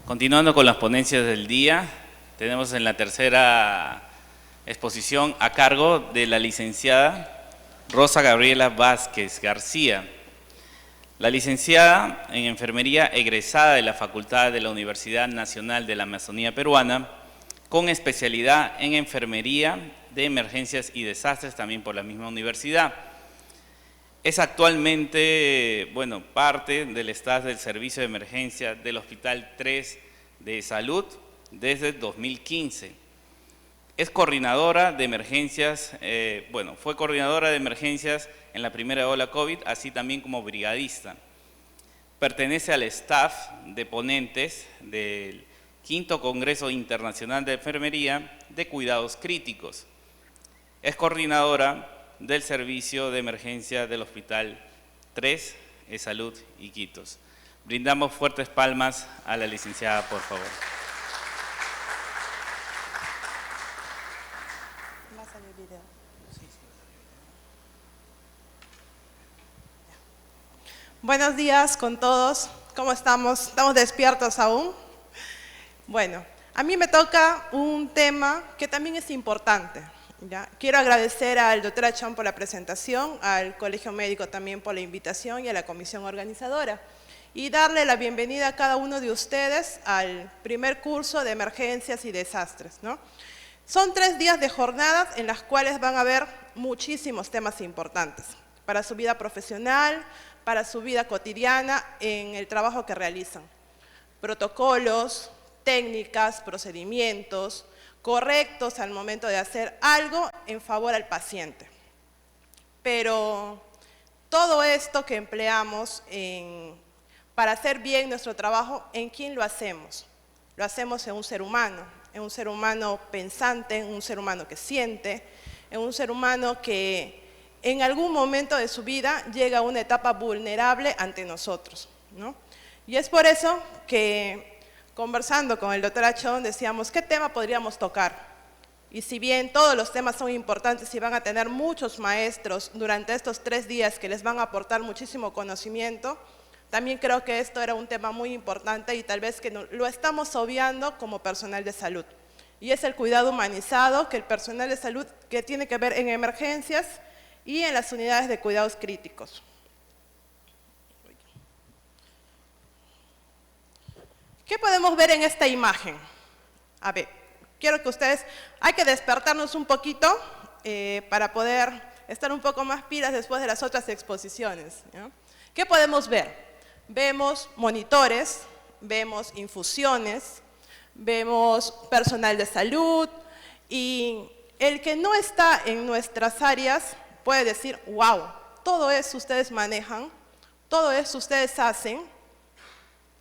Continuando con las ponencias del día, tenemos en la tercera exposición a cargo de la licenciada Rosa Gabriela Vázquez García. La licenciada en Enfermería egresada de la Facultad de la Universidad Nacional de la Amazonía Peruana, con especialidad en Enfermería de Emergencias y Desastres, también por la misma universidad. Es actualmente, parte del staff del Servicio de Emergencia del Hospital 3 de Salud desde 2015. Es coordinadora de emergencias, fue coordinadora de emergencias en la primera ola COVID, así también como brigadista. Pertenece al staff de ponentes del Quinto Congreso Internacional de Enfermería de Cuidados Críticos. Es coordinadora del Servicio de Emergencia del Hospital 3 de Salud Iquitos. Brindamos fuertes palmas a la licenciada, por favor. Buenos días con todos. ¿Cómo estamos? ¿Estamos despiertos aún? Bueno, a mí me toca un tema que también es importante. ¿Ya? Quiero agradecer al doctor Achón por la presentación, al Colegio Médico también por la invitación y a la comisión organizadora. Y darle la bienvenida a cada uno de ustedes al primer curso de emergencias y desastres, ¿no? Son 3 días de jornadas en las cuales van a haber muchísimos temas importantes para su vida profesional, para su vida cotidiana en el trabajo que realizan. Protocolos, técnicas, procedimientos correctos al momento de hacer algo en favor al paciente. Pero todo esto que empleamos para hacer bien nuestro trabajo, ¿en quién lo hacemos? Lo hacemos en un ser humano pensante, en un ser humano que siente, en un ser humano que en algún momento de su vida llega a una etapa vulnerable ante nosotros, ¿no? Y es por eso que, conversando con el doctor Achón, decíamos, ¿qué tema podríamos tocar? Y si bien todos los temas son importantes y van a tener muchos maestros durante estos 3 días que les van a aportar muchísimo conocimiento, también creo que esto era un tema muy importante y tal vez que lo estamos obviando como personal de salud. Y es el cuidado humanizado que el personal de salud que tiene que ver en emergencias y en las unidades de cuidados críticos. ¿Qué podemos ver en esta imagen? A ver, quiero que ustedes, hay que despertarnos un poquito para poder estar un poco más pilas después de las otras exposiciones, ¿no? ¿Qué podemos ver? Vemos monitores, vemos infusiones, vemos personal de salud y el que no está en nuestras áreas puede decir, wow, todo eso ustedes manejan, todo eso ustedes hacen,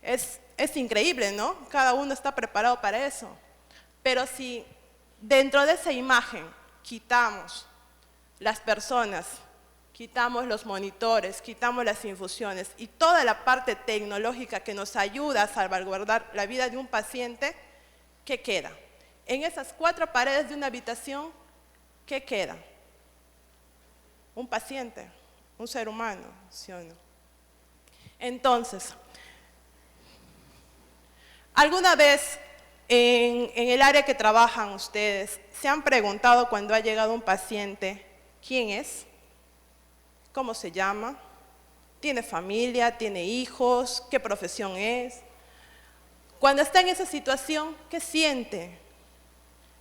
es increíble, ¿no? Cada uno está preparado para eso. Pero si dentro de esa imagen quitamos las personas, quitamos los monitores, quitamos las infusiones y toda la parte tecnológica que nos ayuda a salvaguardar la vida de un paciente, ¿qué queda? En esas 4 paredes de una habitación, ¿qué queda? Un paciente, un ser humano, ¿sí o no? Entonces, ¿alguna vez en el área que trabajan ustedes se han preguntado cuando ha llegado un paciente, ¿quién es? ¿Cómo se llama? ¿Tiene familia? ¿Tiene hijos? ¿Qué profesión es? Cuando está en esa situación, ¿qué siente?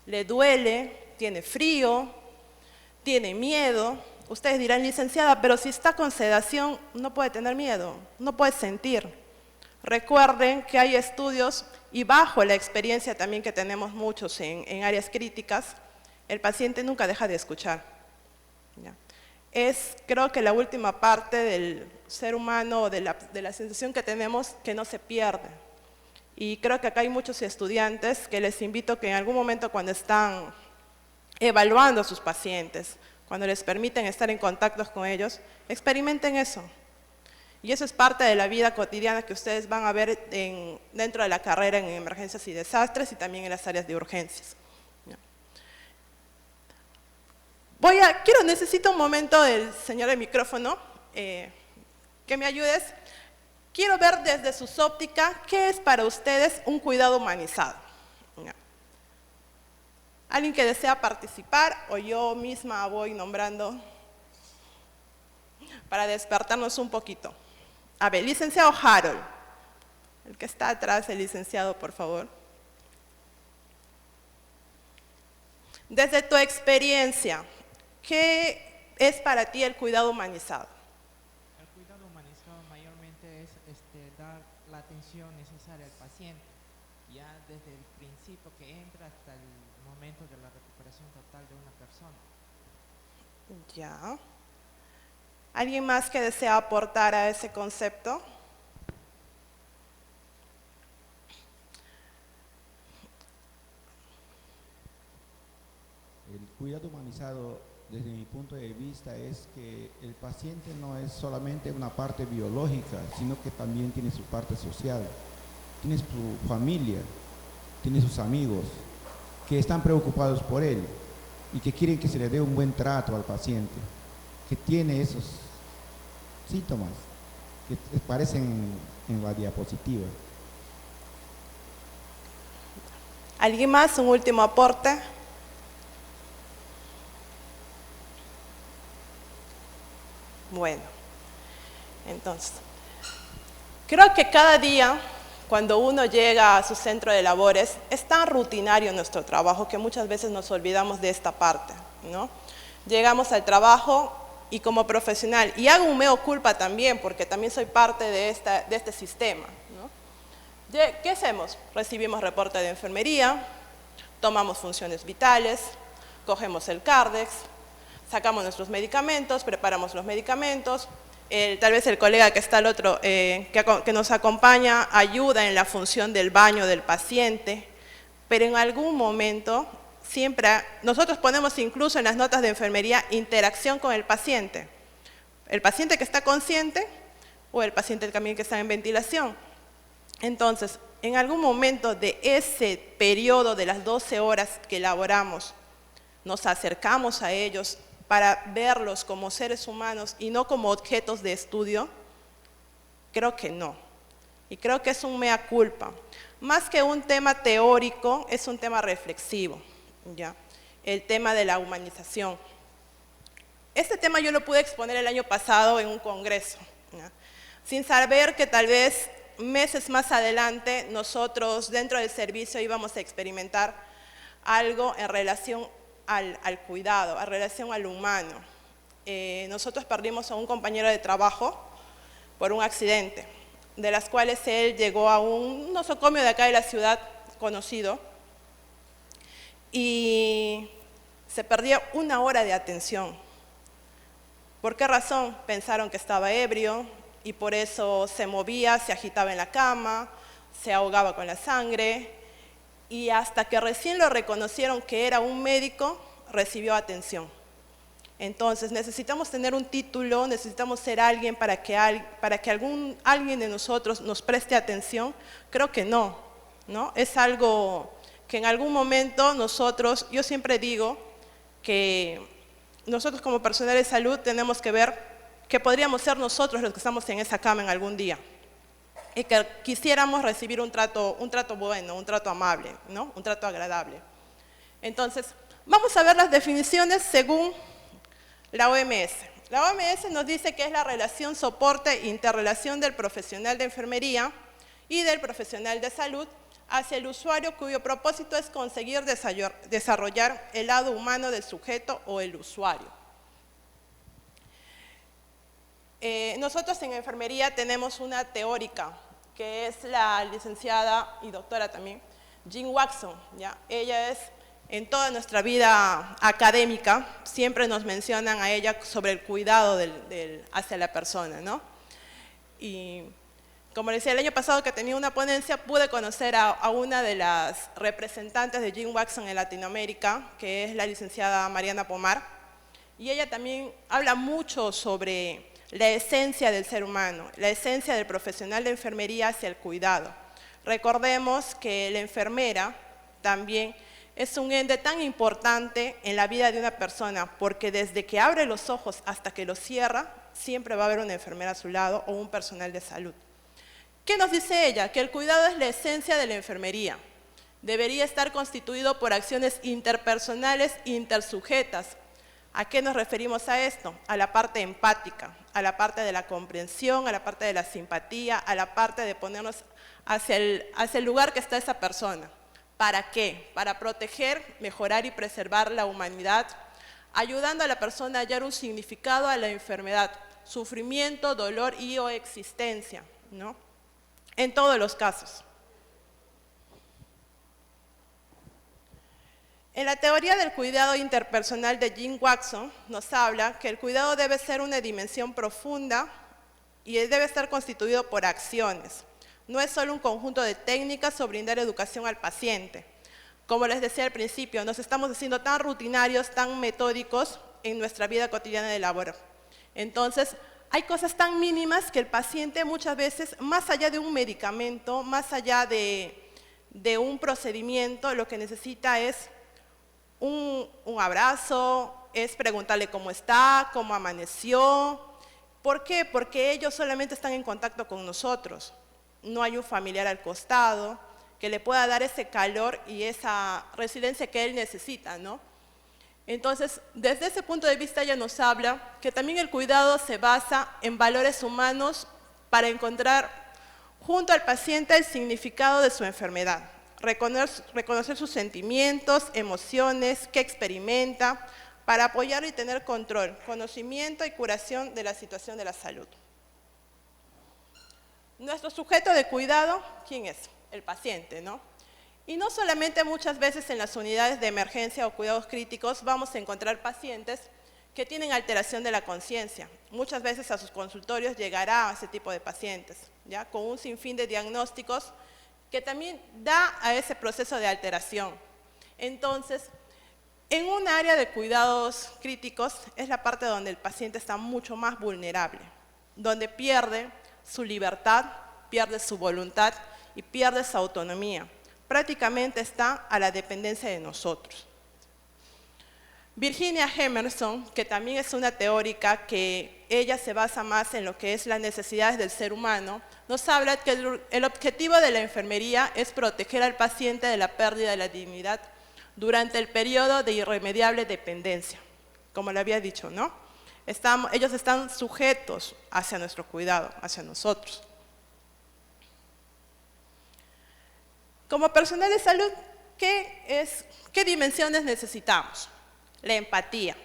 ¿Le duele? ¿Tiene frío? ¿Tiene miedo? Ustedes dirán, licenciada, pero si está con sedación, no puede tener miedo, no puede sentir. Recuerden que hay estudios, y bajo la experiencia también que tenemos muchos en áreas críticas, el paciente nunca deja de escuchar. ¿Ya? Es, creo que la última parte del ser humano, de la sensación que tenemos, que no se pierde. Y creo que acá hay muchos estudiantes que les invito que en algún momento cuando están evaluando a sus pacientes, cuando les permiten estar en contacto con ellos, experimenten eso. Y eso es parte de la vida cotidiana que ustedes van a ver dentro de la carrera en emergencias y desastres y también en las áreas de urgencias. Necesito un momento del señor del micrófono, que me ayudes. quiero ver desde sus ópticas qué es para ustedes un cuidado humanizado. ¿Alguien que desea participar o yo misma voy nombrando para despertarnos un poquito? A ver, licenciado Harold, el que está atrás, el licenciado, por favor. Desde tu experiencia, ¿qué es para ti el cuidado humanizado? El cuidado humanizado mayormente es dar la atención necesaria al paciente, ya desde el principio que entra hasta el momento de la recuperación total de una persona. Ya. ¿Alguien más que desea aportar a ese concepto? El cuidado humanizado, desde mi punto de vista, es que el paciente no es solamente una parte biológica, sino que también tiene su parte social, tiene su familia, tiene sus amigos, que están preocupados por él y que quieren que se le dé un buen trato al paciente, que tiene esos síntomas que aparecen en la diapositiva. ¿Alguien más? Un último aporte. Bueno, entonces, creo que cada día, cuando uno llega a su centro de labores, es tan rutinario nuestro trabajo que muchas veces nos olvidamos de esta parte, ¿no? Llegamos al trabajo y como profesional, y hago un mea culpa también, porque también soy parte de este sistema, ¿no? ¿Qué hacemos? Recibimos reporte de enfermería, tomamos funciones vitales, cogemos el Cardex, sacamos nuestros medicamentos, preparamos los medicamentos, tal vez el colega que está al otro, que nos acompaña, ayuda en la función del baño del paciente, pero en algún momento, siempre, nosotros ponemos incluso en las notas de enfermería interacción con el paciente que está consciente o el paciente también que está en ventilación. Entonces, en algún momento de ese periodo de las 12 horas que elaboramos, nos acercamos a ellos para verlos como seres humanos y no como objetos de estudio. Creo que no. Y creo que es un mea culpa. Más que un tema teórico, es un tema reflexivo, ¿ya? El tema de la humanización. Este tema yo lo pude exponer el año pasado en un congreso, ¿ya? Sin saber que tal vez meses más adelante nosotros dentro del servicio íbamos a experimentar algo en relación al cuidado, en relación al humano. Nosotros perdimos a un compañero de trabajo por un accidente, de las cuales él llegó a un nosocomio de acá de la ciudad conocido y se perdió 1 hora de atención. ¿Por qué razón? Pensaron que estaba ebrio y por eso se movía, se agitaba en la cama, se ahogaba con la sangre y hasta que recién lo reconocieron que era un médico, recibió atención. Entonces necesitamos tener un título, necesitamos ser alguien para que alguien de nosotros nos preste atención. Creo que no, ¿no? Es algo que en algún momento nosotros, yo siempre digo que nosotros como personal de salud tenemos que ver que podríamos ser nosotros los que estamos en esa cama en algún día y que quisiéramos recibir un trato bueno, un trato amable, ¿no? Un trato agradable. Entonces, vamos a ver las definiciones según la OMS. La OMS nos dice que es la relación, soporte e interrelación del profesional de enfermería y del profesional de salud hacia el usuario cuyo propósito es conseguir desarrollar el lado humano del sujeto o el usuario. Nosotros en enfermería tenemos una teórica, que es la licenciada y doctora también, Jean Watson, ¿ya? Ella es, en toda nuestra vida académica, siempre nos mencionan a ella sobre el cuidado hacia la persona, ¿no? Y como les decía, el año pasado que tenía una ponencia, pude conocer a una de las representantes de Jean Watson en Latinoamérica, que es la licenciada Mariana Pomar, y ella también habla mucho sobre la esencia del ser humano, la esencia del profesional de enfermería hacia el cuidado. Recordemos que la enfermera también es un ente tan importante en la vida de una persona, porque desde que abre los ojos hasta que los cierra, siempre va a haber una enfermera a su lado o un personal de salud. ¿Qué nos dice ella? Que el cuidado es la esencia de la enfermería. Debería estar constituido por acciones interpersonales intersujetas. ¿A qué nos referimos a esto? A la parte empática, a la parte de la comprensión, a la parte de la simpatía, a la parte de ponernos hacia el lugar que está esa persona. ¿Para qué? Para proteger, mejorar y preservar la humanidad, ayudando a la persona a hallar un significado a la enfermedad, sufrimiento, dolor y o existencia, ¿no? En todos los casos. En la teoría del cuidado interpersonal de Jim Watson nos habla que el cuidado debe ser una dimensión profunda y debe estar constituido por acciones. No es solo un conjunto de técnicas o brindar educación al paciente. Como les decía al principio, nos estamos haciendo tan rutinarios, tan metódicos en nuestra vida cotidiana de labor. Entonces, hay cosas tan mínimas que el paciente muchas veces, más allá de un medicamento, más allá de un procedimiento, lo que necesita es un abrazo, es preguntarle cómo está, cómo amaneció. ¿Por qué? Porque ellos solamente están en contacto con nosotros. No hay un familiar al costado que le pueda dar ese calor y esa resiliencia que él necesita, ¿no? Entonces, desde ese punto de vista ella nos habla que también el cuidado se basa en valores humanos para encontrar junto al paciente el significado de su enfermedad. Reconocer sus sentimientos, emociones, qué experimenta, para apoyar y tener control, conocimiento y curación de la situación de la salud. Nuestro sujeto de cuidado, ¿quién es? El paciente, ¿no? Y no solamente muchas veces en las unidades de emergencia o cuidados críticos vamos a encontrar pacientes que tienen alteración de la conciencia. Muchas veces a sus consultorios llegará ese tipo de pacientes, ¿ya? Con un sinfín de diagnósticos que también da a ese proceso de alteración. Entonces, en un área de cuidados críticos es la parte donde el paciente está mucho más vulnerable, donde pierde su libertad, pierde su voluntad y pierde su autonomía. Prácticamente está a la dependencia de nosotros. Virginia Emerson, que también es una teórica que ella se basa más en lo que es las necesidades del ser humano, nos habla que el objetivo de la enfermería es proteger al paciente de la pérdida de la dignidad durante el periodo de irremediable dependencia. Como le había dicho, ¿no? Ellos están sujetos hacia nuestro cuidado, hacia nosotros. Como personal de salud, ¿qué dimensiones necesitamos? La empatía,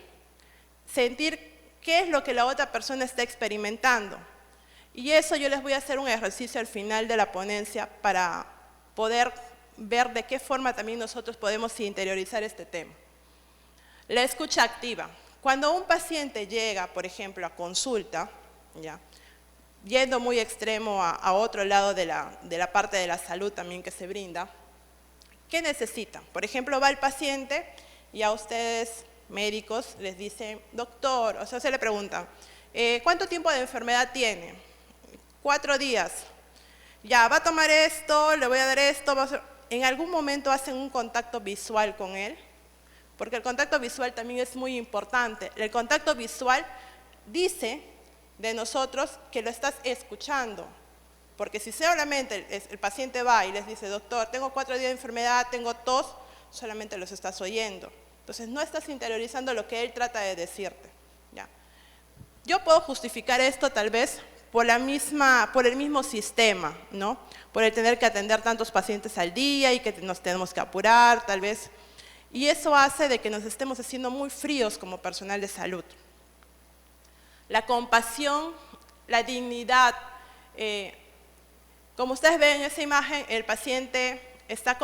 sentir qué es lo que la otra persona está experimentando. Y eso yo les voy a hacer un ejercicio al final de la ponencia para poder ver de qué forma también nosotros podemos interiorizar este tema. La escucha activa. Cuando un paciente llega, por ejemplo, a consulta, ¿ya? Yendo muy extremo a otro lado de la parte de la salud también que se brinda, ¿qué necesita? Por ejemplo, va el paciente y a ustedes, médicos, les dicen, doctor, o sea, se le preguntan, ¿cuánto tiempo de enfermedad tiene? 4 días. Ya, va a tomar esto, le voy a dar esto. En algún momento hacen un contacto visual con él, porque el contacto visual también es muy importante. El contacto visual dice de nosotros que lo estás escuchando, porque si solamente el paciente va y les dice, doctor, tengo 4 días de enfermedad, tengo tos, solamente los estás oyendo. Entonces no estás interiorizando lo que él trata de decirte. ¿Ya? Yo puedo justificar esto tal vez por el mismo sistema, ¿no? Por el tener que atender tantos pacientes al día y que nos tenemos que apurar, tal vez. Y eso hace de que nos estemos haciendo muy fríos como personal de salud. La compasión, la dignidad. Como ustedes ven en esa imagen, el paciente está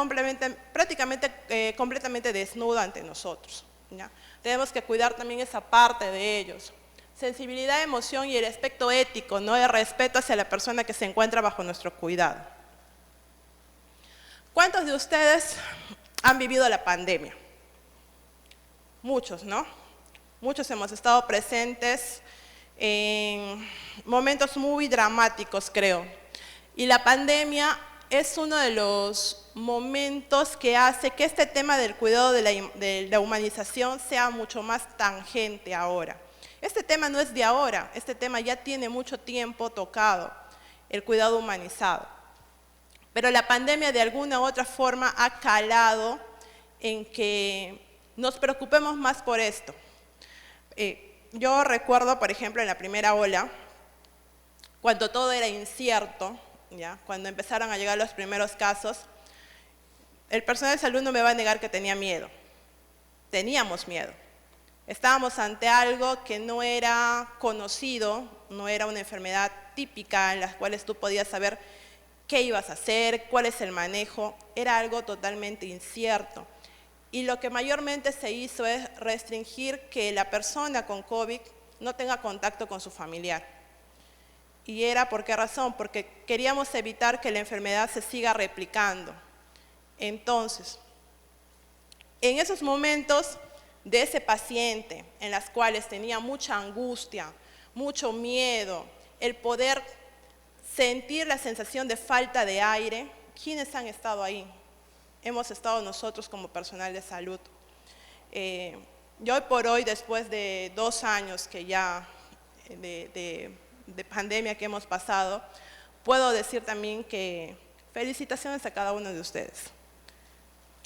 prácticamente completamente desnudo ante nosotros, ¿ya? Tenemos que cuidar también esa parte de ellos. Sensibilidad, emoción y el aspecto ético, ¿no? El respeto hacia la persona que se encuentra bajo nuestro cuidado. ¿Cuántos de ustedes han vivido la pandemia? Muchos, ¿no? Muchos hemos estado presentes en momentos muy dramáticos, creo. Y la pandemia es uno de los momentos que hace que este tema del cuidado de la humanización sea mucho más tangente ahora. Este tema no es de ahora, este tema ya tiene mucho tiempo tocado. el cuidado humanizado. Pero la pandemia de alguna u otra forma ha calado en que nos preocupemos más por esto. Yo recuerdo, por ejemplo, en la primera ola, cuando todo era incierto, ¿ya? Cuando empezaron a llegar los primeros casos, el personal de salud no me va a negar que tenía miedo. Teníamos miedo. Estábamos ante algo que no era conocido, no era una enfermedad típica en la cual tú podías saber qué ibas a hacer, cuál es el manejo, era algo totalmente incierto. Y lo que mayormente se hizo es restringir que la persona con COVID no tenga contacto con su familiar. ¿Y era por qué razón? Porque queríamos evitar que la enfermedad se siga replicando. Entonces, en esos momentos de ese paciente, en las cuales tenía mucha angustia, mucho miedo, el poder sentir la sensación de falta de aire, ¿quiénes han estado ahí? Hemos estado nosotros como personal de salud. Yo hoy por hoy, después de 2 años que ya de pandemia que hemos pasado, puedo decir también que felicitaciones a cada uno de ustedes.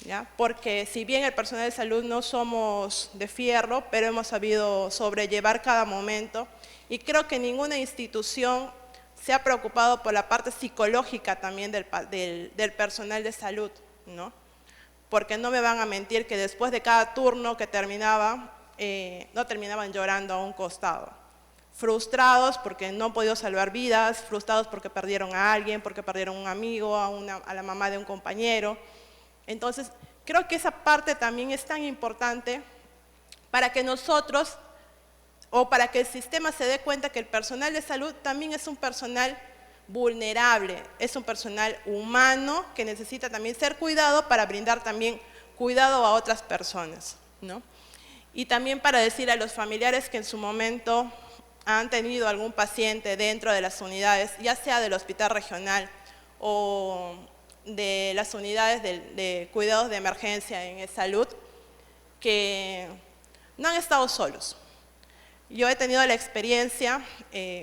¿Ya? Porque si bien el personal de salud no somos de fierro, pero hemos sabido sobrellevar cada momento y creo que ninguna institución se ha preocupado por la parte psicológica también del personal de salud, ¿no? Porque no me van a mentir que después de cada turno que terminaba, no terminaban llorando a un costado. Frustrados porque no han podido salvar vidas, frustrados porque perdieron a alguien, porque perdieron a un amigo, a la mamá de un compañero. Entonces, creo que esa parte también es tan importante para que nosotros, o para que el sistema se dé cuenta que el personal de salud también es un personal vulnerable, es un personal humano que necesita también ser cuidado para brindar también cuidado a otras personas, ¿no? Y también para decir a los familiares que en su momento han tenido algún paciente dentro de las unidades, ya sea del hospital regional o de las unidades de cuidados de emergencia en salud, que no han estado solos. Yo he tenido la experiencia,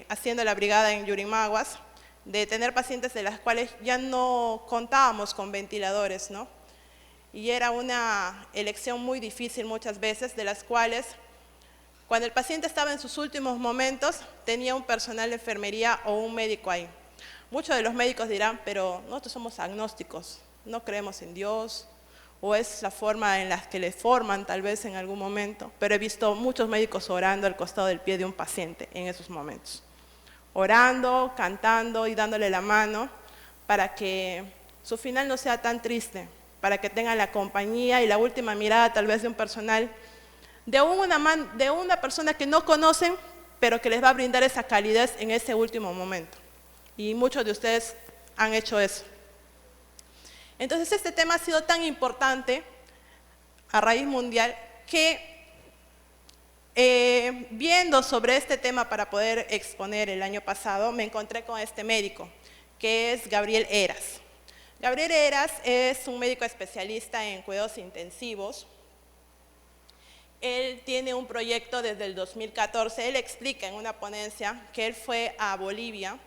haciendo la brigada en Yurimaguas, de tener pacientes de las cuales ya no contábamos con ventiladores, ¿no? Y era una elección muy difícil muchas veces, de las cuales, cuando el paciente estaba en sus últimos momentos, tenía un personal de enfermería o un médico ahí. Muchos de los médicos dirán, pero nosotros somos agnósticos, no creemos en Dios, o es la forma en la que le forman tal vez en algún momento, pero he visto muchos médicos orando al costado del pie de un paciente en esos momentos. Orando, cantando y dándole la mano para que su final no sea tan triste, para que tengan la compañía y la última mirada tal vez de un personal, de una persona que no conocen, pero que les va a brindar esa calidez en ese último momento. Y muchos de ustedes han hecho eso. Entonces este tema ha sido tan importante a raíz mundial que viendo sobre este tema para poder exponer el año pasado, me encontré con este médico, que es Gabriel Heras. Gabriel Heras es un médico especialista en cuidados intensivos. Él tiene un proyecto desde el 2014, él explica en una ponencia que él fue a Bolivia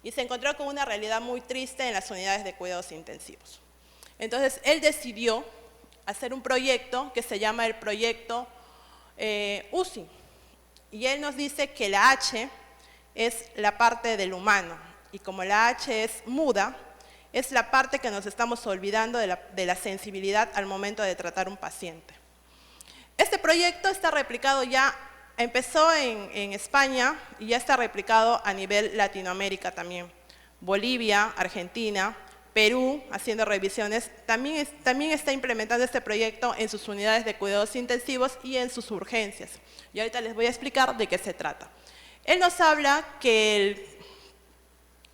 y se encontró con una realidad muy triste en las unidades de cuidados intensivos. Entonces, él decidió hacer un proyecto que se llama el proyecto UCI. Y él nos dice que la H es la parte del humano. Y como la H es muda, es la parte que nos estamos olvidando de la sensibilidad al momento de tratar un paciente. Este proyecto está replicado ya, empezó en España y ya está replicado a nivel Latinoamérica también. Bolivia, Argentina, Perú, haciendo revisiones, también está implementando este proyecto en sus unidades de cuidados intensivos y en sus urgencias. Y ahorita les voy a explicar de qué se trata. Él nos habla que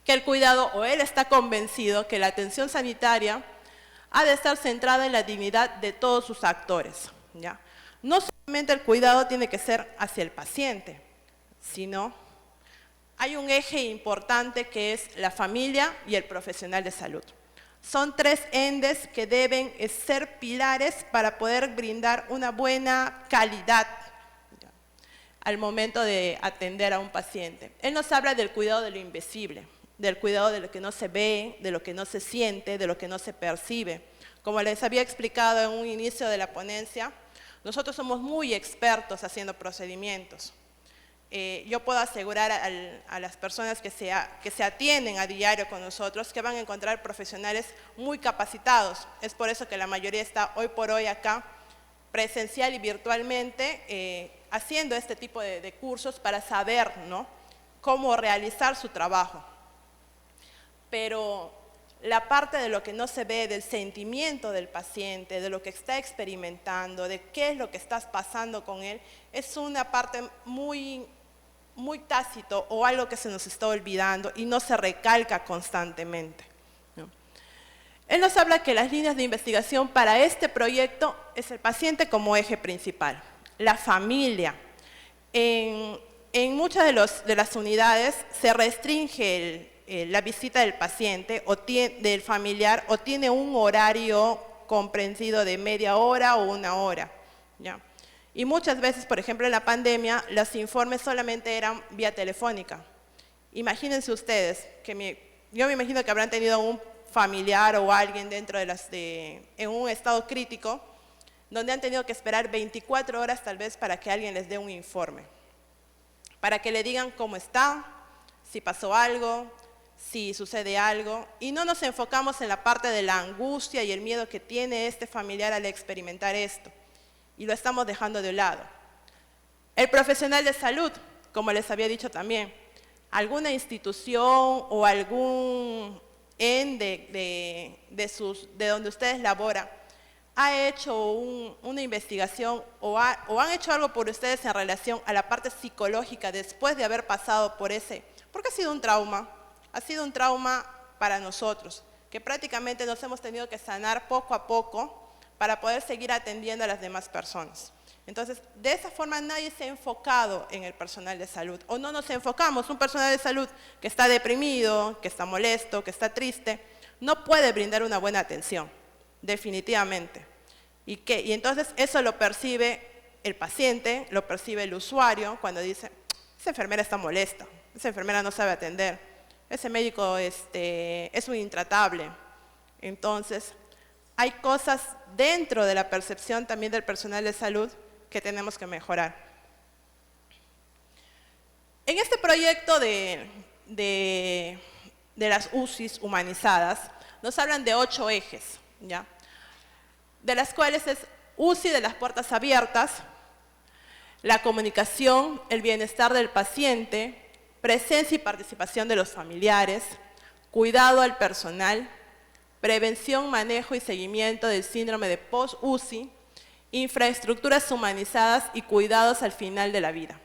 el cuidado, o él está convencido que la atención sanitaria ha de estar centrada en la dignidad de todos sus actores, ¿ya? No solamente el cuidado tiene que ser hacia el paciente, sino hay un eje importante que es la familia y el profesional de salud. Son 3 endes que deben ser pilares para poder brindar una buena calidad al momento de atender a un paciente. Él nos habla del cuidado de lo invisible. del cuidado de lo que no se ve, de lo que no se siente, de lo que no se percibe. Como les había explicado en un inicio de la ponencia, nosotros somos muy expertos haciendo procedimientos. Yo puedo asegurar a las personas que se atienden a diario con nosotros que van a encontrar profesionales muy capacitados. Es por eso que la mayoría está hoy por hoy acá, presencial y virtualmente, haciendo este tipo de cursos para saber, ¿no?, cómo realizar su trabajo. Pero la parte de lo que no se ve, del sentimiento del paciente, de lo que está experimentando, de qué es lo que está pasando con él, es una parte muy tácito o algo que se nos está olvidando y no se recalca constantemente, ¿no? Él nos habla que las líneas de investigación para este proyecto es el paciente como eje principal, la familia. En muchas de las unidades se restringe la visita del paciente o del familiar o tiene un horario comprendido de media hora o una hora, ¿ya? Y muchas veces, por ejemplo, en la pandemia, los informes solamente eran vía telefónica. Imagínense ustedes, yo me imagino que habrán tenido un familiar o alguien dentro en un estado crítico, donde han tenido que esperar 24 horas tal vez para que alguien les dé un informe, para que le digan cómo está, si pasó algo, si sucede algo, y no nos enfocamos en la parte de la angustia y el miedo que tiene este familiar al experimentar esto, y lo estamos dejando de lado. El profesional de salud, como les había dicho también, alguna institución o algún ente de donde ustedes laboran, ha hecho una investigación o han hecho algo por ustedes en relación a la parte psicológica después de haber pasado por porque ha sido un trauma para nosotros, que prácticamente nos hemos tenido que sanar poco a poco para poder seguir atendiendo a las demás personas. Entonces, de esa forma nadie se ha enfocado en el personal de salud, o no nos enfocamos. Un personal de salud que está deprimido, que está molesto, que está triste, no puede brindar una buena atención, definitivamente. Y entonces eso lo percibe el paciente, lo percibe el usuario cuando dice, esa enfermera está molesta, esa enfermera no sabe atender, ese médico es un intratable. Entonces, hay cosas dentro de la percepción también del personal de salud que tenemos que mejorar. En este proyecto de las UCIs humanizadas, nos hablan de 8 ejes, ¿ya?, de las cuales es UCI de las puertas abiertas, la comunicación, el bienestar del paciente, presencia y participación de los familiares, cuidado al personal, prevención, manejo y seguimiento del síndrome de post-UCI, infraestructuras humanizadas y cuidados al final de la vida.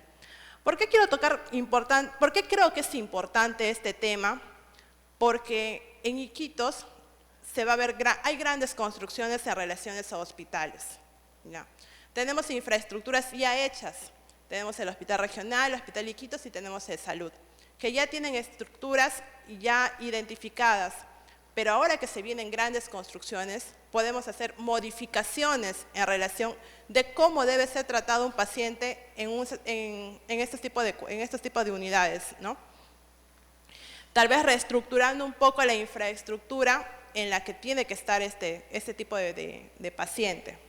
¿Por qué ¿Por qué creo que es importante este tema? Porque en Iquitos hay grandes construcciones en relaciones a hospitales, ¿ya? Tenemos infraestructuras ya hechas. Tenemos el Hospital Regional, el Hospital Iquitos y tenemos el Salud, que ya tienen estructuras ya identificadas. Pero ahora que se vienen grandes construcciones, podemos hacer modificaciones en relación de cómo debe ser tratado un paciente en estos tipos de unidades, ¿no? Tal vez reestructurando un poco la infraestructura en la que tiene que estar este tipo de paciente.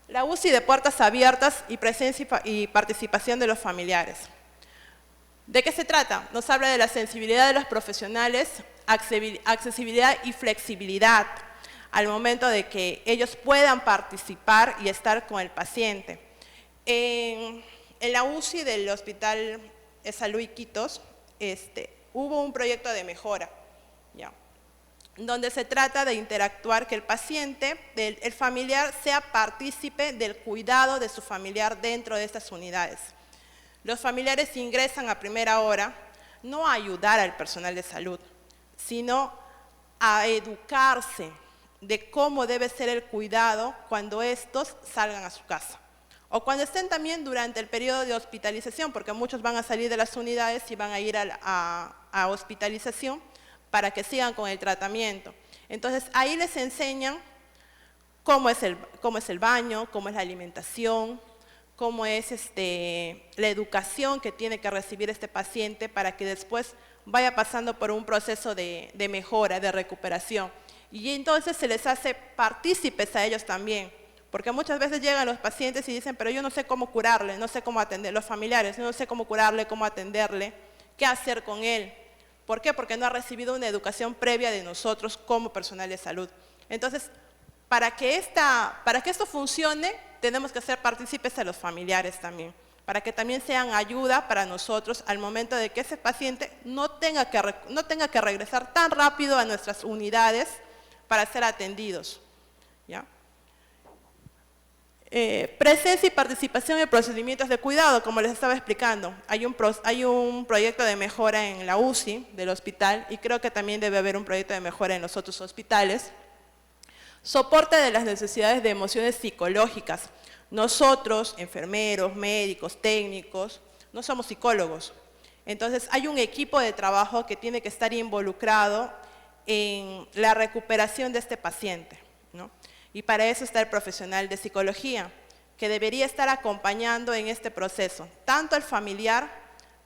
La UCI de puertas abiertas y presencia y participación de los familiares. ¿De qué se trata? Nos habla de la sensibilidad de los profesionales, accesibilidad y flexibilidad al momento de que ellos puedan participar y estar con el paciente. En la UCI del Hospital Salud Iquitos hubo un proyecto de mejora, ¿ya?, donde se trata de interactuar, que el paciente, el familiar, sea partícipe del cuidado de su familiar dentro de estas unidades. Los familiares ingresan a primera hora, no a ayudar al personal de salud, sino a educarse de cómo debe ser el cuidado cuando estos salgan a su casa. O cuando estén también durante el periodo de hospitalización, porque muchos van a salir de las unidades y van a ir a hospitalización para que sigan con el tratamiento. Entonces, ahí les enseñan cómo es el baño, cómo es la alimentación, cómo es la educación que tiene que recibir este paciente para que después vaya pasando por un proceso de mejora, de recuperación. Y entonces se les hace partícipes a ellos también, porque muchas veces llegan los pacientes y dicen, pero yo no sé cómo curarle, no sé cómo atender, los familiares, no sé cómo curarle, cómo atenderle, qué hacer con él. ¿Por qué? Porque no ha recibido una educación previa de nosotros como personal de salud. Entonces, para que esto funcione, tenemos que hacer partícipes a los familiares también, para que también sean ayuda para nosotros al momento de que ese paciente no tenga que regresar tan rápido a nuestras unidades para ser atendidos, ¿ya? Presencia y participación en procedimientos de cuidado, como les estaba explicando. Hay un proyecto de mejora en la UCI del hospital y creo que también debe haber un proyecto de mejora en los otros hospitales. Soporte de las necesidades de emociones psicológicas. Nosotros, enfermeros, médicos, técnicos, no somos psicólogos. Entonces hay un equipo de trabajo que tiene que estar involucrado en la recuperación de este paciente, ¿no? Y para eso está el profesional de psicología, que debería estar acompañando en este proceso, tanto al familiar,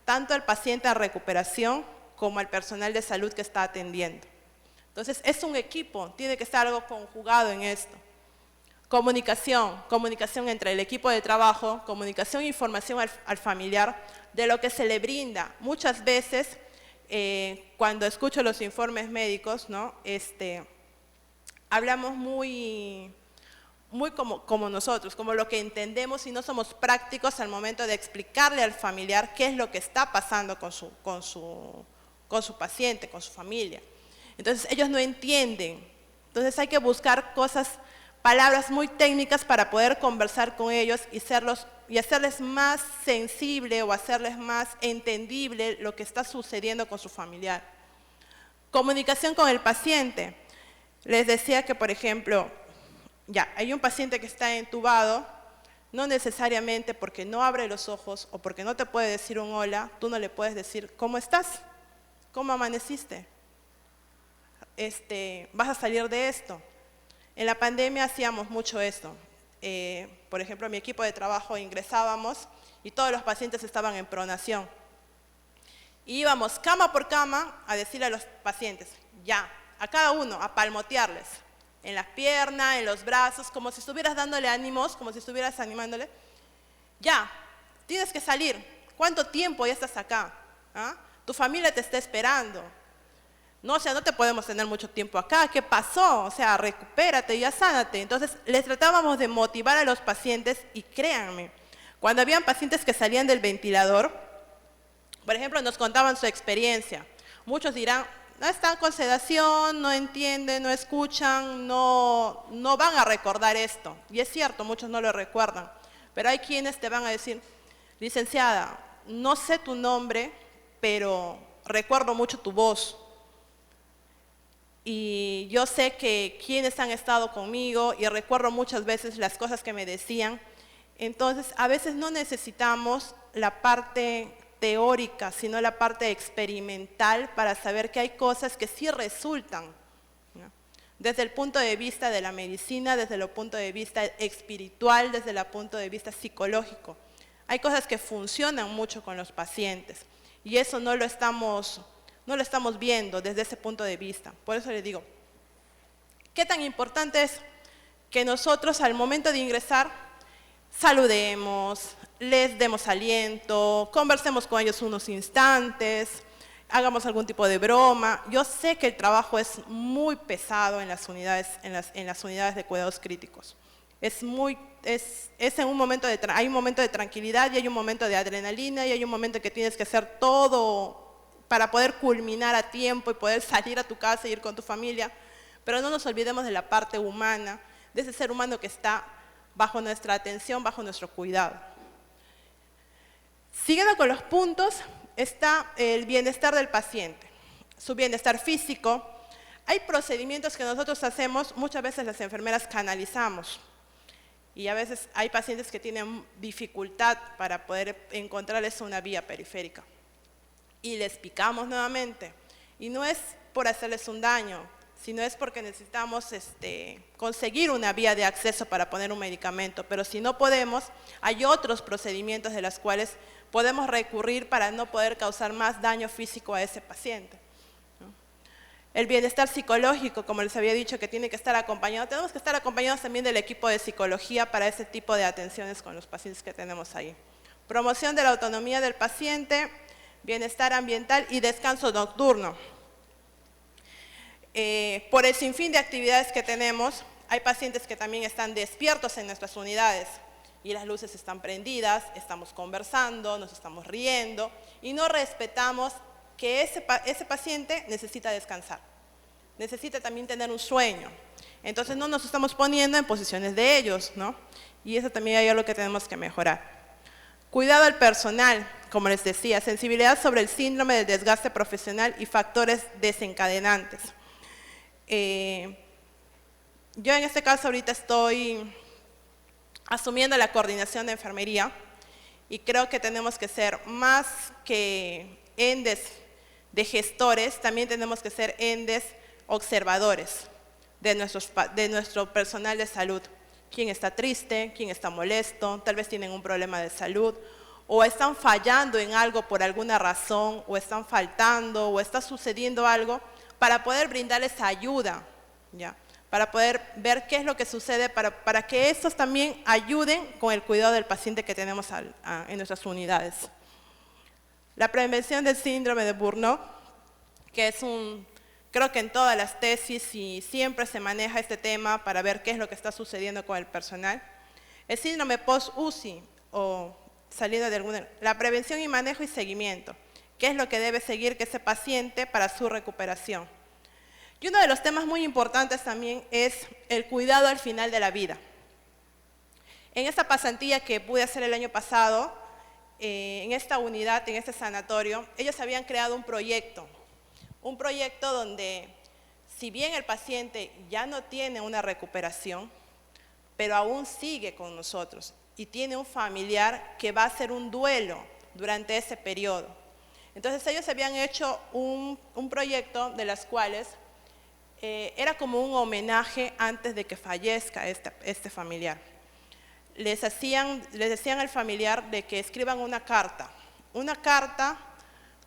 tanto al paciente en recuperación, como al personal de salud que está atendiendo. Entonces, es un equipo, tiene que estar algo conjugado en esto. Comunicación entre el equipo de trabajo, comunicación e información al familiar de lo que se le brinda. Muchas veces, cuando escucho los informes médicos, ¿no? Hablamos muy como nosotros, como lo que entendemos y no somos prácticos al momento de explicarle al familiar qué es lo que está pasando con su paciente, con su familia. Entonces ellos no entienden. Entonces hay que buscar palabras muy técnicas para poder conversar con ellos y hacerles más sensible o hacerles más entendible lo que está sucediendo con su familiar. Comunicación con el paciente. Les decía que, por ejemplo, ya, hay un paciente que está entubado, no necesariamente porque no abre los ojos o porque no te puede decir un hola, tú no le puedes decir, ¿cómo estás? ¿Cómo amaneciste? ¿Vas a salir de esto? En la pandemia hacíamos mucho esto. Por ejemplo, en mi equipo de trabajo ingresábamos y todos los pacientes estaban en pronación. Y íbamos cama por cama a decirle a los pacientes, ya, a cada uno, a palmotearles, en las piernas, en los brazos, como si estuvieras dándole ánimos, como si estuvieras animándole. Ya, tienes que salir. ¿Cuánto tiempo ya estás acá? ¿Ah? Tu familia te está esperando. No, o sea, no te podemos tener mucho tiempo acá. ¿Qué pasó? O sea, recupérate, ya sánate. Entonces, les tratábamos de motivar a los pacientes y créanme, cuando habían pacientes que salían del ventilador, por ejemplo, nos contaban su experiencia. Muchos dirán, no están con sedación, no entienden, no escuchan, no van a recordar esto. Y es cierto, muchos no lo recuerdan. Pero hay quienes te van a decir, licenciada, no sé tu nombre, pero recuerdo mucho tu voz. Y yo sé que quienes han estado conmigo y recuerdo muchas veces las cosas que me decían. Entonces, a veces no necesitamos la parte teórica, sino la parte experimental para saber que hay cosas que sí resultan, ¿no? Desde el punto de vista de la medicina, desde el punto de vista espiritual, desde el punto de vista psicológico. Hay cosas que funcionan mucho con los pacientes y eso no lo estamos viendo desde ese punto de vista. Por eso les digo, ¿qué tan importante es que nosotros al momento de ingresar saludemos, les demos aliento, conversemos con ellos unos instantes, hagamos algún tipo de broma? Yo sé que el trabajo es muy pesado en las unidades, en las unidades de cuidados críticos. Hay un momento de tranquilidad y hay un momento de adrenalina y hay un momento que tienes que hacer todo para poder culminar a tiempo y poder salir a tu casa y ir con tu familia. Pero no nos olvidemos de la parte humana, de ese ser humano que está bajo nuestra atención, bajo nuestro cuidado. Siguiendo con los puntos, está el bienestar del paciente, su bienestar físico. Hay procedimientos que nosotros hacemos, muchas veces las enfermeras canalizamos. Y a veces hay pacientes que tienen dificultad para poder encontrarles una vía periférica. Y les picamos nuevamente. Y no es por hacerles un daño, sino es porque necesitamos conseguir una vía de acceso para poner un medicamento. Pero si no podemos, hay otros procedimientos de los cuales podemos recurrir para no poder causar más daño físico a ese paciente. El bienestar psicológico, como les había dicho, que tiene que estar acompañado. Tenemos que estar acompañados también del equipo de psicología para ese tipo de atenciones con los pacientes que tenemos ahí. Promoción de la autonomía del paciente, bienestar ambiental y descanso nocturno. Por el sinfín de actividades que tenemos, hay pacientes que también están despiertos en nuestras unidades y las luces están prendidas, estamos conversando, nos estamos riendo y no respetamos que ese paciente necesita descansar, necesita también tener un sueño. Entonces no nos estamos poniendo en posiciones de ellos, ¿no? Y eso también es algo que tenemos que mejorar. Cuidado al personal, como les decía, sensibilidad sobre el síndrome del desgaste profesional y factores desencadenantes. Yo en este caso ahorita estoy asumiendo la coordinación de enfermería y creo que tenemos que ser más que endes de gestores, también tenemos que ser endes observadores de nuestro personal de salud. Quién está triste, quién está molesto, tal vez tienen un problema de salud, o están fallando en algo por alguna razón, o están faltando, o está sucediendo algo, para poder brindarles ayuda, ¿ya? Para poder ver qué es lo que sucede, para que estos también ayuden con el cuidado del paciente que tenemos en nuestras unidades. La prevención del síndrome de Burnout, que es creo que en todas las tesis y siempre se maneja este tema para ver qué es lo que está sucediendo con el personal. El síndrome post-UCI, o salida de alguna... La prevención y manejo y seguimiento, qué es lo que debe seguir que ese paciente para su recuperación. Y uno de los temas muy importantes también es el cuidado al final de la vida. En esta pasantía que pude hacer el año pasado, en esta unidad, en este sanatorio, ellos habían creado un proyecto donde, si bien el paciente ya no tiene una recuperación, pero aún sigue con nosotros y tiene un familiar que va a hacer un duelo durante ese periodo. Entonces ellos habían hecho un proyecto de las cuales era como un homenaje antes de que fallezca este familiar. Les decían al familiar de que escriban una carta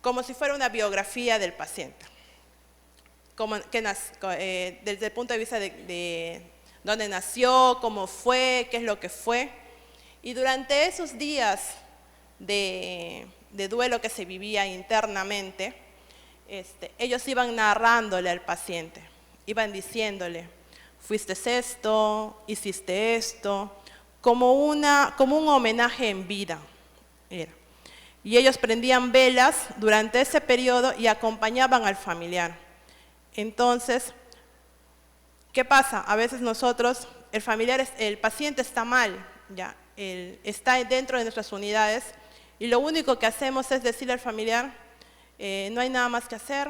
como si fuera una biografía del paciente, desde el punto de vista de dónde nació, cómo fue, qué es lo que fue. Y durante esos días de duelo que se vivía internamente, ellos iban narrándole al paciente, iban diciéndole, fuiste esto, hiciste esto, como un homenaje en vida. Y ellos prendían velas durante ese periodo y acompañaban al familiar. Entonces, ¿qué pasa? A veces nosotros, el paciente está mal, ya, él está dentro de nuestras unidades y lo único que hacemos es decirle al familiar, no hay nada más que hacer,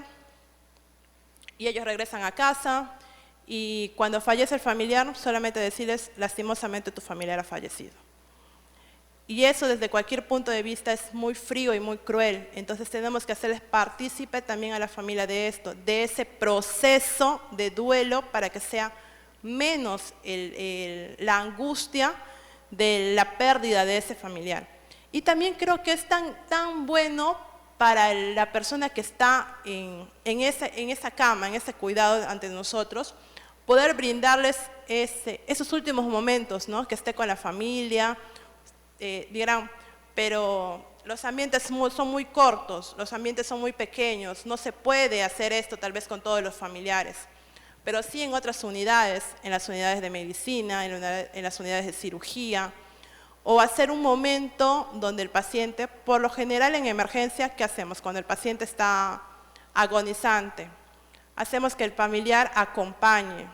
y ellos regresan a casa y cuando fallece el familiar solamente decirles, lastimosamente tu familiar ha fallecido. Y eso desde cualquier punto de vista es muy frío y muy cruel. Entonces tenemos que hacerles partícipe también a la familia de esto, de ese proceso de duelo para que sea menos la angustia de la pérdida de ese familiar. Y también creo que es tan bueno para la persona que está en esa cama, en ese cuidado ante nosotros, poder brindarles esos últimos momentos, ¿no? Que esté con la familia. Dirán, pero los ambientes son muy cortos, los ambientes son muy pequeños, no se puede hacer esto tal vez con todos los familiares, pero sí en otras unidades, en las unidades de medicina, en las unidades de cirugía, o hacer un momento donde el paciente, por lo general en emergencia, ¿qué hacemos? Cuando el paciente está agonizante, hacemos que el familiar acompañe,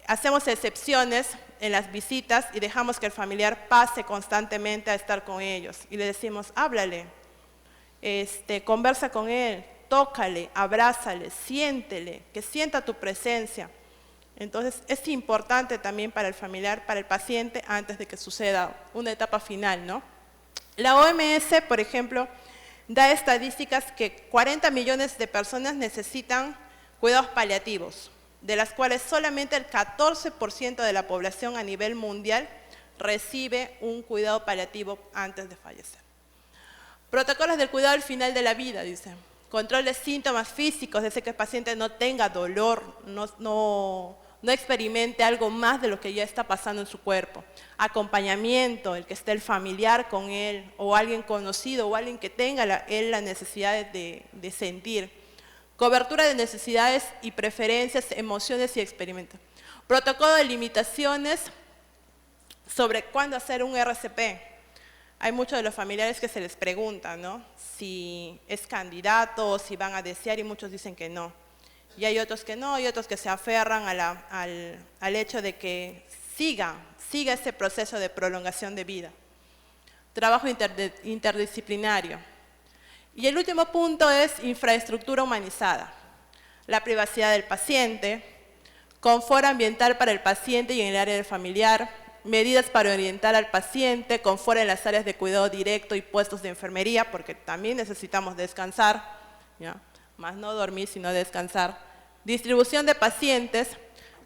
hacemos excepciones en las visitas y dejamos que el familiar pase constantemente a estar con ellos. Y le decimos, háblale, conversa con él, tócale, abrázale, siéntele, que sienta tu presencia. Entonces es importante también para el familiar, para el paciente, antes de que suceda una etapa final, ¿no? La OMS, por ejemplo, da estadísticas que 40 millones de personas necesitan cuidados paliativos, de las cuales solamente el 14% de la población a nivel mundial recibe un cuidado paliativo antes de fallecer. Protocolos del cuidado al final de la vida, dice. Control de síntomas físicos, desde que el paciente no tenga dolor, no experimente algo más de lo que ya está pasando en su cuerpo. Acompañamiento, el que esté el familiar con él, o alguien conocido, o alguien que tenga la necesidad de sentir. Cobertura de necesidades y preferencias, emociones y experimentos. Protocolo de limitaciones sobre cuándo hacer un RCP. Hay muchos de los familiares que se les pregunta, ¿no?, si es candidato o si van a desear, y muchos dicen que no. Y hay otros que no, y otros que se aferran al hecho de que siga ese proceso de prolongación de vida. Trabajo interdisciplinario. Y el último punto es infraestructura humanizada. La privacidad del paciente, confort ambiental para el paciente y en el área del familiar, medidas para orientar al paciente, confort en las áreas de cuidado directo y puestos de enfermería, porque también necesitamos descansar, ¿ya?, más no dormir, sino descansar. Distribución de pacientes,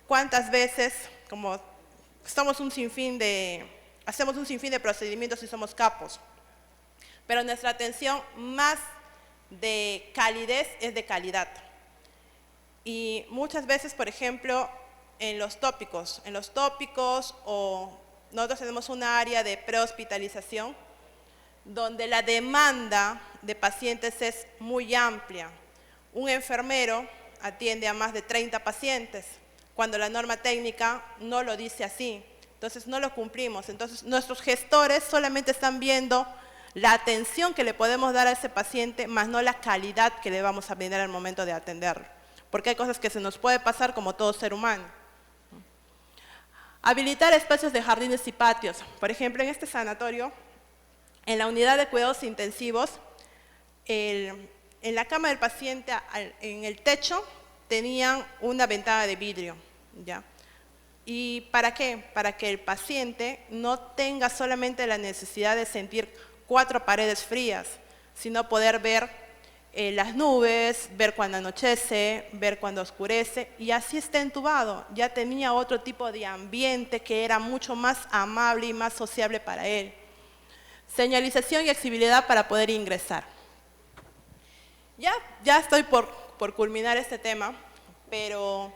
cuántas veces, como hacemos un sinfín de procedimientos y somos capos, pero nuestra atención más de calidez es de calidad. Y muchas veces, por ejemplo, en los tópicos, o nosotros tenemos un área de prehospitalización donde la demanda de pacientes es muy amplia. Un enfermero atiende a más de 30 pacientes, cuando la norma técnica no lo dice así. Entonces no lo cumplimos. Entonces nuestros gestores solamente están viendo la atención que le podemos dar a ese paciente, más no la calidad que le vamos a brindar al momento de atenderlo. Porque hay cosas que se nos puede pasar como todo ser humano. Habilitar espacios de jardines y patios. Por ejemplo, en este sanatorio, en la unidad de cuidados intensivos, en la cama del paciente, en el techo, tenían una ventana de vidrio, ¿ya? ¿Y para qué? Para que el paciente no tenga solamente la necesidad de sentir 4 paredes frías, sino poder ver las nubes, ver cuando anochece, ver cuando oscurece, y así está entubado. Ya tenía otro tipo de ambiente que era mucho más amable y más sociable para él. Señalización y accesibilidad para poder ingresar. Ya estoy por culminar este tema, pero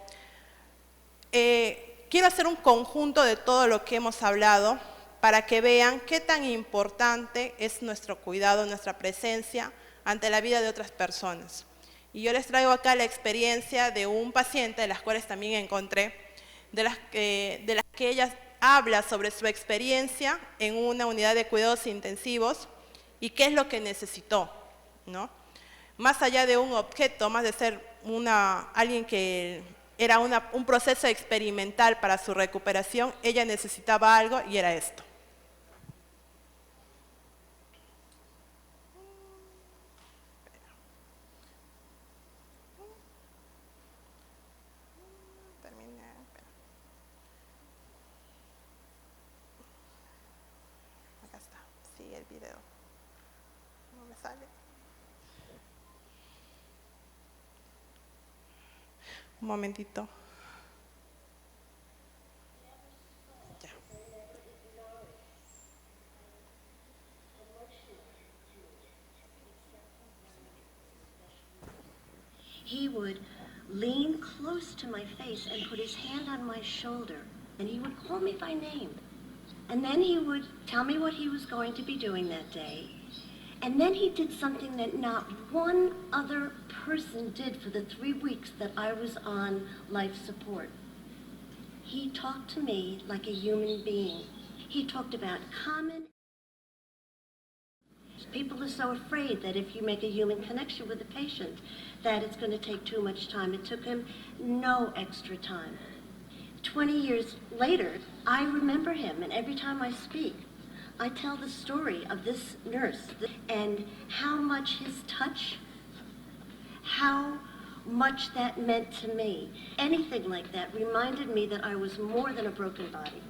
quiero hacer un conjunto de todo lo que hemos hablado para que vean qué tan importante es nuestro cuidado, nuestra presencia ante la vida de otras personas. Y yo les traigo acá la experiencia de un paciente, de las cuales también encontré, de las que ella habla sobre su experiencia en una unidad de cuidados intensivos y qué es lo que necesitó, ¿no? Más allá de un objeto, más de ser alguien que era un proceso experimental para su recuperación, ella necesitaba algo y era esto. Acá está, sí, el video. No me sale. Un momentito. Ya. He would lean close to my face and put his hand on my shoulder, and he would call me by name. And then he would tell me what he was going to be doing that day. And then he did something that not one other person did for the 3 weeks that I was on life support. He talked to me like a human being. He talked about common. People are so afraid that if you make a human connection with the patient, that it's going to take too much time. It took him no extra time. 20 years later, I remember him, and every time I speak, I tell the story of this nurse and how much his touch, how much that meant to me. Anything like that reminded me that I was more than a broken body.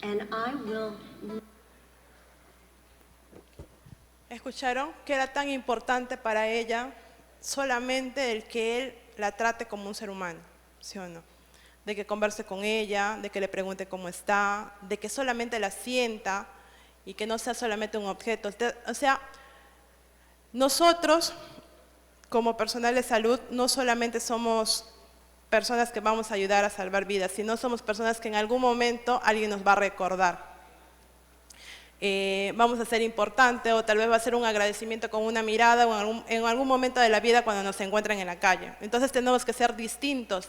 And I will... ¿Escucharon que era tan importante para ella solamente el que él la trate como un ser humano, ¿sí o no? De que converse con ella, de que le pregunte cómo está, de que solamente la sienta y que no sea solamente un objeto. O sea, nosotros, como personal de salud, no solamente somos personas que vamos a ayudar a salvar vidas, sino somos personas que en algún momento alguien nos va a recordar. Vamos a ser importante o tal vez va a ser un agradecimiento con una mirada o en algún momento de la vida cuando nos encuentren en la calle. Entonces tenemos que ser distintos,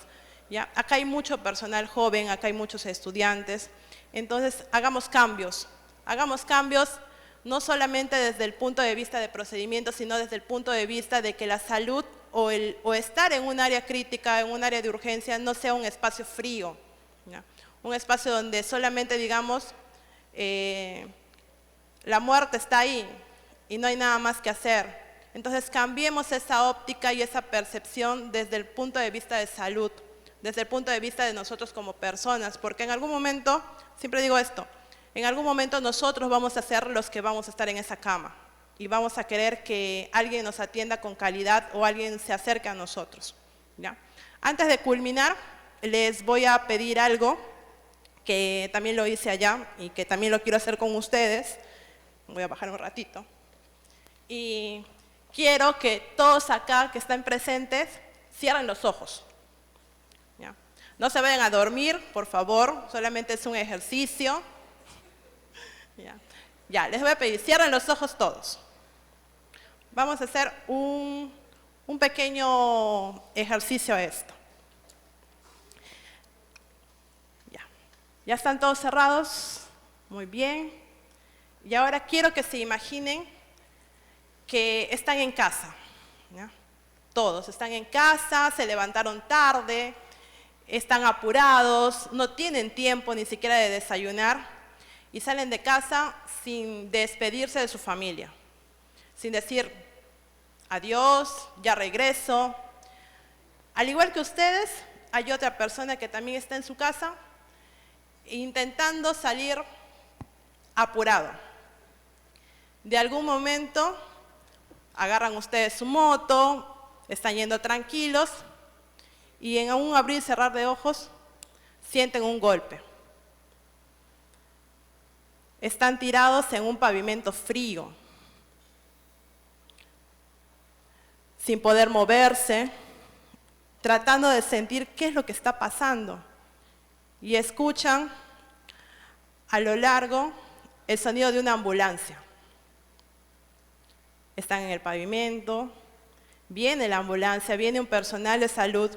¿ya? Acá hay mucho personal joven, acá hay muchos estudiantes, entonces hagamos cambios no solamente desde el punto de vista de procedimientos, sino desde el punto de vista de que la salud o estar en un área crítica, en un área de urgencia, no sea un espacio frío, ¿ya? Un espacio donde solamente digamos, la muerte está ahí y no hay nada más que hacer. Entonces cambiemos esa óptica y esa percepción desde el punto de vista de salud, desde el punto de vista de nosotros como personas, porque en algún momento, siempre digo esto, en algún momento nosotros vamos a ser los que vamos a estar en esa cama y vamos a querer que alguien nos atienda con calidad o alguien se acerque a nosotros, ¿ya? Antes de culminar, les voy a pedir algo que también lo hice allá y que también lo quiero hacer con ustedes. Voy a bajar un ratito. Y quiero que todos acá que están presentes cierren los ojos, ¿ya? No se vayan a dormir, por favor, solamente es un ejercicio. Ya, les voy a pedir, cierren los ojos todos. Vamos a hacer un pequeño ejercicio a esto. Ya están todos cerrados, muy bien. Y ahora quiero que se imaginen que están en casa, ¿ya? Todos están en casa, se levantaron tarde, están apurados, no tienen tiempo ni siquiera de desayunar y salen de casa sin despedirse de su familia, sin decir adiós, ya regreso. Al igual que ustedes, hay otra persona que también está en su casa intentando salir apurado. De algún momento agarran ustedes su moto, están yendo tranquilos y en un abrir y cerrar de ojos sienten un golpe. Están tirados en un pavimento frío, sin poder moverse, tratando de sentir qué es lo que está pasando. Y escuchan a lo largo el sonido de una ambulancia. Están en el pavimento, viene la ambulancia, viene un personal de salud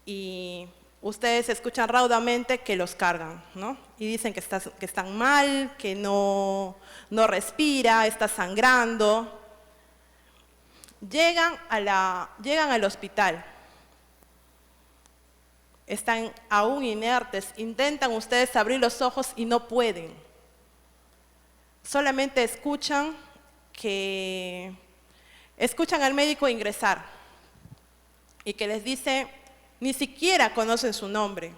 y ustedes escuchan raudamente que los cargan, ¿no? Y dicen que están mal, que no respira, está sangrando. Llegan al hospital. Están aún inertes, intentan ustedes abrir los ojos y no pueden. Solamente escuchan al médico ingresar y que les dice, ni siquiera conocen su nombre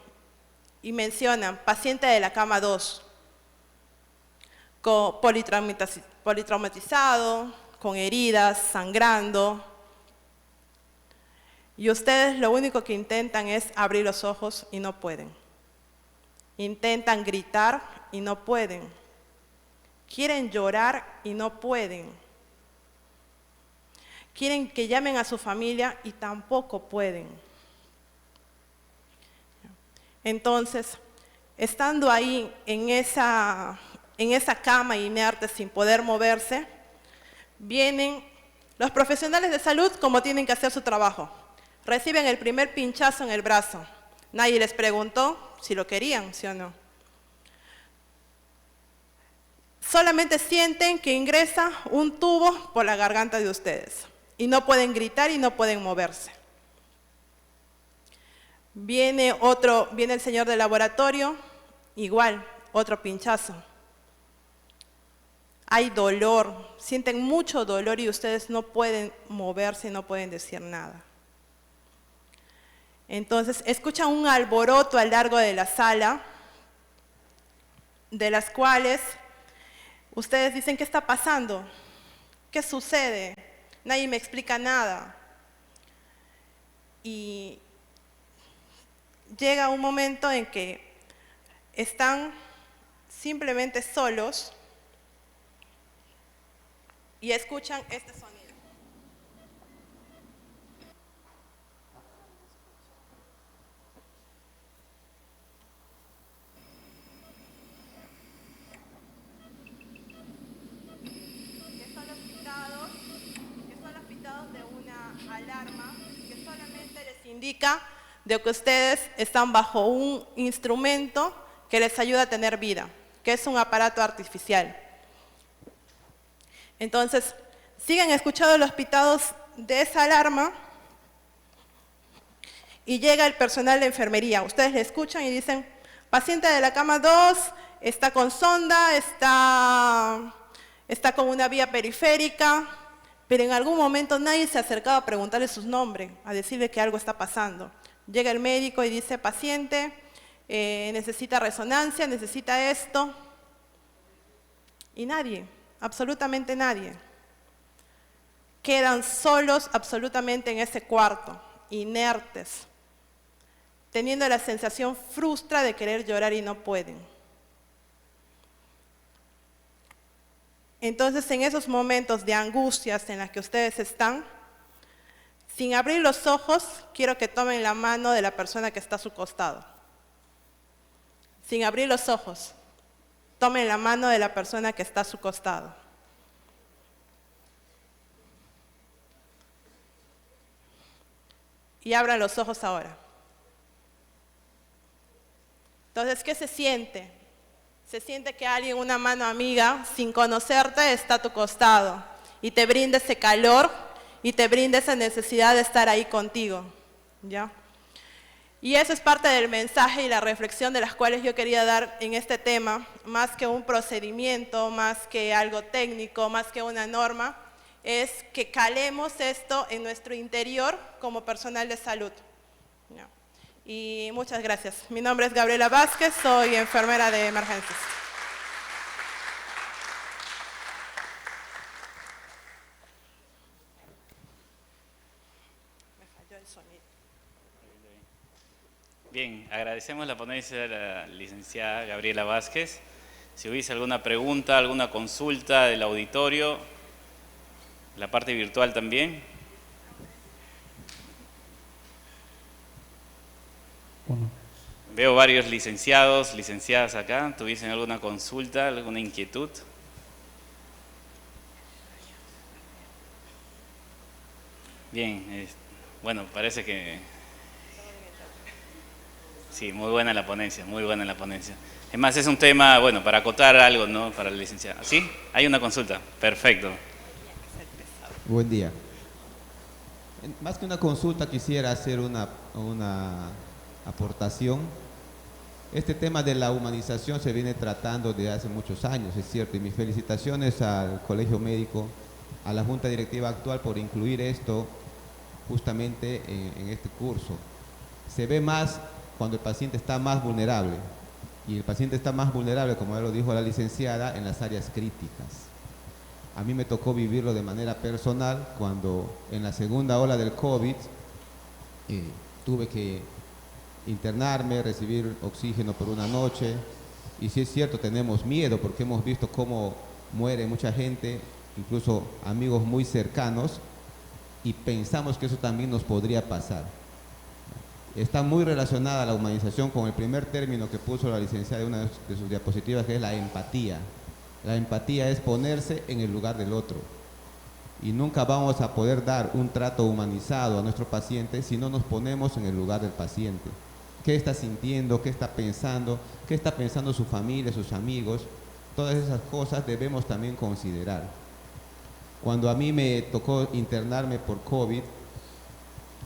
y mencionan paciente de la cama 2, politraumatizado, con heridas, sangrando. Y ustedes lo único que intentan es abrir los ojos y no pueden. Intentan gritar y no pueden. Quieren llorar y no pueden. Quieren que llamen a su familia y tampoco pueden. Entonces, estando ahí en esa cama inerte sin poder moverse, vienen los profesionales de salud como tienen que hacer su trabajo. Reciben el primer pinchazo en el brazo. Nadie les preguntó si lo querían, ¿sí o no? Solamente sienten que ingresa un tubo por la garganta de ustedes y no pueden gritar y no pueden moverse. Viene el señor del laboratorio, igual, otro pinchazo. Hay dolor, sienten mucho dolor y ustedes no pueden moverse, no pueden decir nada. Entonces, escuchan un alboroto a lo largo de la sala, de las cuales ustedes dicen, ¿qué está pasando? ¿Qué sucede? nadie me explica nada. Y llega un momento en que están simplemente solos y escuchan este sonido. Que son los pitados de una alarma que solamente les indica de que ustedes están bajo un instrumento que les ayuda a tener vida, que es un aparato artificial. Entonces, siguen escuchando los pitados de esa alarma y llega el personal de enfermería. Ustedes le escuchan y dicen, paciente de la cama 2, está con sonda, está con una vía periférica, pero en algún momento nadie se acercaba a preguntarle sus nombres, a decirle que algo está pasando. Llega el médico y dice, paciente, necesita resonancia, necesita esto. Y nadie, absolutamente nadie. Quedan solos absolutamente en ese cuarto, inertes, teniendo la sensación frustra de querer llorar y no pueden. Entonces, en esos momentos de angustias en las que ustedes están, sin abrir los ojos, quiero que tomen la mano de la persona que está a su costado. Sin abrir los ojos, tomen la mano de la persona que está a su costado. Y abran los ojos ahora. Entonces, ¿qué se siente? Se siente que alguien, una mano amiga, sin conocerte, está a tu costado y te brinda ese calor y te brinda esa necesidad de estar ahí contigo, ¿ya? Y eso es parte del mensaje y la reflexión de las cuales yo quería dar en este tema, más que un procedimiento, más que algo técnico, más que una norma, es que calemos esto en nuestro interior como personal de salud, ¿ya? Y muchas gracias. Mi nombre es Gabriela Vázquez, soy enfermera de emergencias. Me falló el sonido. Bien, agradecemos la ponencia de la licenciada Gabriela Vázquez. Si hubiese alguna pregunta, alguna consulta del auditorio, la parte virtual también. Bueno. Veo varios licenciados, licenciadas acá. ¿Tuviesen alguna consulta, alguna inquietud? Bien, bueno, parece que... Sí, muy buena la ponencia, muy buena la ponencia. Es más, es un tema, bueno, para acotar algo, ¿no? Para la licenciada. ¿Sí? Hay una consulta. Perfecto. Buen día. Más que una consulta, quisiera hacer una aportación. Este tema de la humanización se viene tratando desde hace muchos años, es cierto, y mis felicitaciones al Colegio Médico, a la Junta Directiva actual por incluir esto justamente en este curso. Se ve más cuando el paciente está más vulnerable, y el paciente está más vulnerable, como ya lo dijo la licenciada, en las áreas críticas. A mí me tocó vivirlo de manera personal cuando en la segunda ola del COVID tuve que internarme, recibir oxígeno por una noche, y sí es cierto, tenemos miedo porque hemos visto cómo muere mucha gente, incluso amigos muy cercanos, y pensamos que eso también nos podría pasar. Está muy relacionada la humanización con el primer término que puso la licenciada en una de sus diapositivas, que es la empatía. La empatía es ponerse en el lugar del otro. Y nunca vamos a poder dar un trato humanizado a nuestro paciente si no nos ponemos en el lugar del paciente. ¿Qué está sintiendo? ¿Qué está pensando? ¿Qué está pensando su familia, sus amigos? Todas esas cosas debemos también considerar. Cuando a mí me tocó internarme por COVID,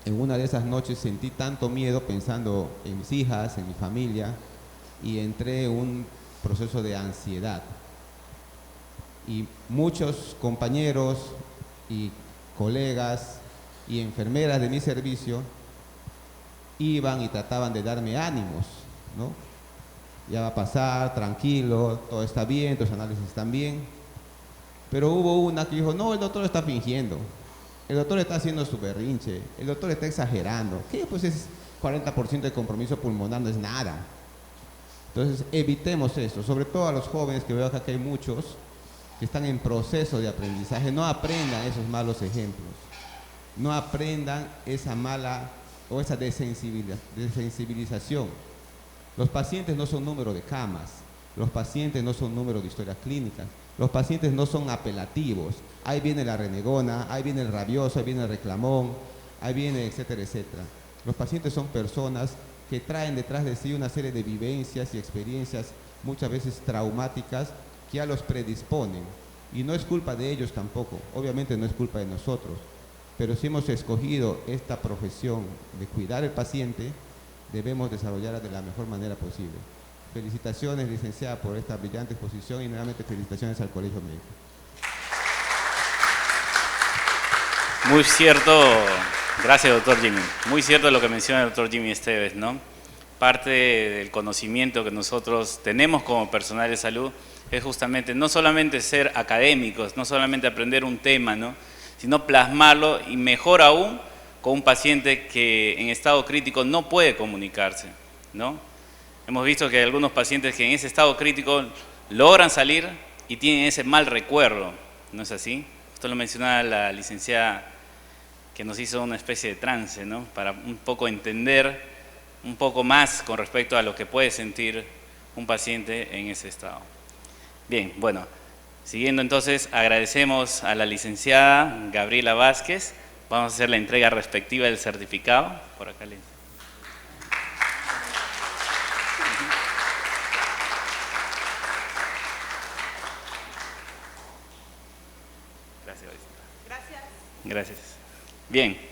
en una de esas noches sentí tanto miedo pensando en mis hijas, en mi familia, y entré en un proceso de ansiedad. Y muchos compañeros y colegas y enfermeras de mi servicio iban y trataban de darme ánimos, ¿no? Ya va a pasar, tranquilo, todo está bien, tus análisis están bien. Pero hubo una que dijo, no, el doctor está fingiendo. el doctor está haciendo su berrinche, el doctor está exagerando. ¿Qué? Pues es 40% de compromiso pulmonar, no es nada. Entonces, evitemos eso, sobre todo a los jóvenes, que veo acá que hay muchos que están en proceso de aprendizaje. No aprendan esos malos ejemplos, no aprendan esa mala o esa desensibilización. Los pacientes no son número de camas, los pacientes no son número de historias clínicas, los pacientes no son apelativos. Ahí viene la renegona, ahí viene el rabioso, ahí viene el reclamón, ahí viene etcétera, etcétera. Los pacientes son personas que traen detrás de sí una serie de vivencias y experiencias muchas veces traumáticas que ya los predisponen. Y no es culpa de ellos tampoco, obviamente no es culpa de nosotros, pero si hemos escogido esta profesión de cuidar al paciente, debemos desarrollarla de la mejor manera posible. Felicitaciones, licenciada, por esta brillante exposición y nuevamente felicitaciones al Colegio Médico. Muy cierto, gracias doctor Jimmy, muy cierto lo que menciona el doctor Jimmy Esteves, ¿no? Parte del conocimiento que nosotros tenemos como personal de salud es justamente no solamente ser académicos, no solamente aprender un tema, ¿no? Sino plasmarlo y mejor aún con un paciente que en estado crítico no puede comunicarse, ¿no? Hemos visto que hay algunos pacientes que en ese estado crítico logran salir y tienen ese mal recuerdo, ¿no es así? Esto lo mencionaba la licenciada que nos hizo una especie de trance, ¿no? Para un poco entender un poco más con respecto a lo que puede sentir un paciente en ese estado. Bien, bueno, siguiendo entonces, agradecemos a la licenciada Gabriela Vázquez. Vamos a hacer la entrega respectiva del certificado. Por acá le... Gracias. Gracias. Gracias. Bien.